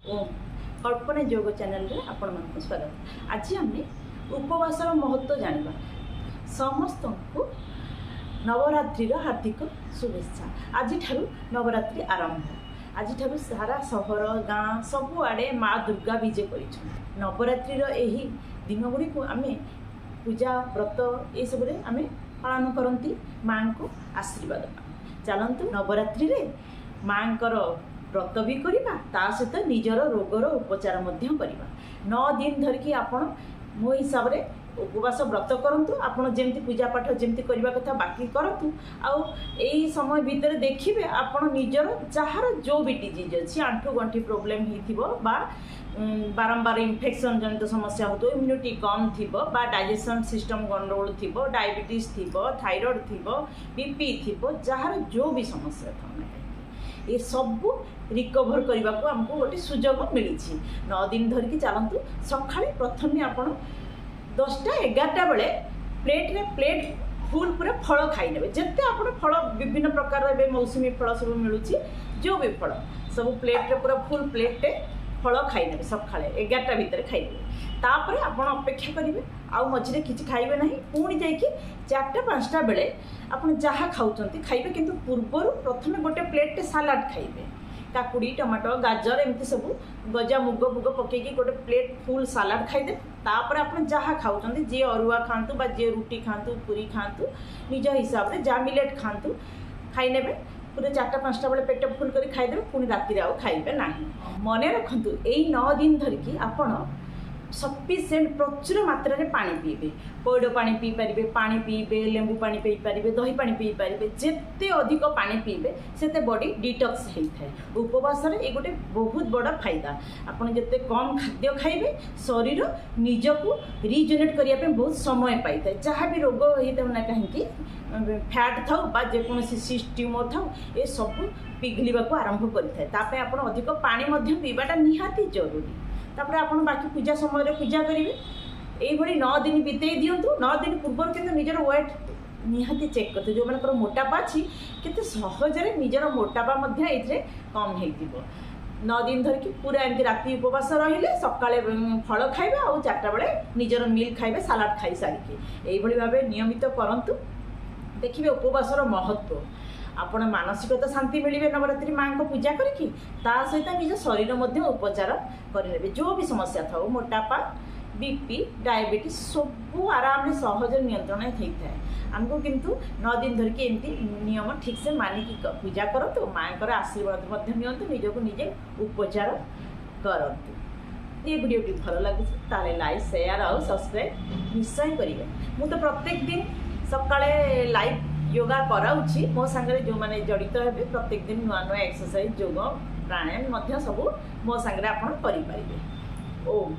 ओम कल्पना योग चैनल रे आपण मानक स्वागत। आज आम उपवासर महत्व जाना समस्त को नवरात्रि हार्दिक शुभेच्छा। आज नवरात्रि आरंभ। आज सारा सहर गाँ सबुआड़े माँ दुर्गा विजय कर नवरात्रि दिन गुड़ी को आम पूजा व्रत ये सब आम पालन करती माँ को आशीर्वाद चलतु नवरात्रि माँ व्रत भी करवा ता सहित निजर रोगर उपचार करवा 9 दिन धरिकी आपण मो हिसाब से उपवास व्रत करंतु आपण जेमती पूजा पाठ जेमती करबा कथा बाकी करंतु आउ एई समय भितर देखिबे आपण निजर जहार जो भी डिजीज अछि आंठू गंठी प्रॉब्लम हिथिबो बा बारंबार इन्फेक्शन जनित समस्या हो इम्यूनिटी कम थिबो बा डाइजेशन सिस्टम गंडगोल थिबो डायबिटीज थिबो थायराइड थिबो बीपी थिबो जहार जो भी समस्या था ये सब रिकवर करने को आमको गोटे सुजोग मिली 9 दिन धरिकी चलतु सका प्रथम आपण 10टा 11टा बेले प्लेट फुल पूरा फल खाईने जिते आप फल विभिन्न प्रकार मौसमी फल सब मिलूँ जो भी फल सब प्लेट पूरा फुल प्लेटे फल खाईने सका 11टा भितर खाईने तापर आपण अपेक्षा करेंगे आउ मझे किसी खाइबे ना पुणी जाकि 4टा 5टा बेले आप जहाँ खाऊँच खाइबे किंतु पूर्वर प्रथम गोटे प्लेट सालाड खाइबे काकुड़ी टमाटो गाजर एमती सब गजा मुग मुग पकईकि गोटे प्लेट फुल सालाड खाइदे तापर आप जहाँ खाऊँ जी अरुआ खातु बा जी रुटी खातु पूरी खातु निज हिसाब से जहाँ मिलेट खातु खाईने पूरे 4टा 5टा बेले पेट फुल कर खाइदे पुणी राति आउ खाइबे ना मन रखु यही 9 दिन धरिकी आपण सफिसीयंट प्रचुर मात्रा में पानी पीबे पैड़ पानी पी पारे पानी पीबे लेंबू पानी पी पारे दही पानी पी पारे जिते अधिक पानी पीबे से बॉडी डिटॉक्स होता है उपवास ये गोटे बहुत बड़ा फायदा आपन जिते कम खाद्य खाइबे शरीर निजको रिजेनेट करने बहुत समय पाई था जहाँ भी रोग होता ना कहीं फैट था बा जेकोसी सिस्ट ट्यूमर था ये सब पिघलिबा आरंभ करता है अधिक पानी पीवाटा निहाती जरूरी तापर आप बाकी पूजा समय पूजा करेंगे यही 9 दिन बीते दिंतु 9 दिन पूर्व कि निजर वेट निहाती चेक करते जो मैं मोटापा अच्छी केते सहजरे निजर मोटापा ये कम हो 9 दिन धरिकी पूरा एमती राति उपवास रहिले सकाळे फल खाइबे और 4टा बेले निजर मिल खाइबे सालाड खाई सारिकी यही भाव नियमित करंतु देखिए उपवासर महत्व आपण मानसिकता शांति मिले नवरात्रि माँ को पूजा करके सहित निज शरीर उपचार करेंगे जो भी समस्या था मोटापा बीपी डायबिटीज सब आराम सहज नियंत्रण होता है आमको किंतु 9 दिन धरिकी एमती नियम ठीक से मानिकी पूजा करूँ माँ आशीर्वाद नियंतु निजको निजे उपचार करंतु ये वीडियो भल लगे लाइक शेयर और सब्सक्राइब निश्चय करेंगे मु तो प्रत्येक दिन सकाळे लाइव योगा कराऊँगी मो सांगे जो मैंने जड़ित हे प्रत्येक दिन नुआ नुआ एक्सरसाइज योग प्राणायाम सब मो सांगे आप करें। ओम।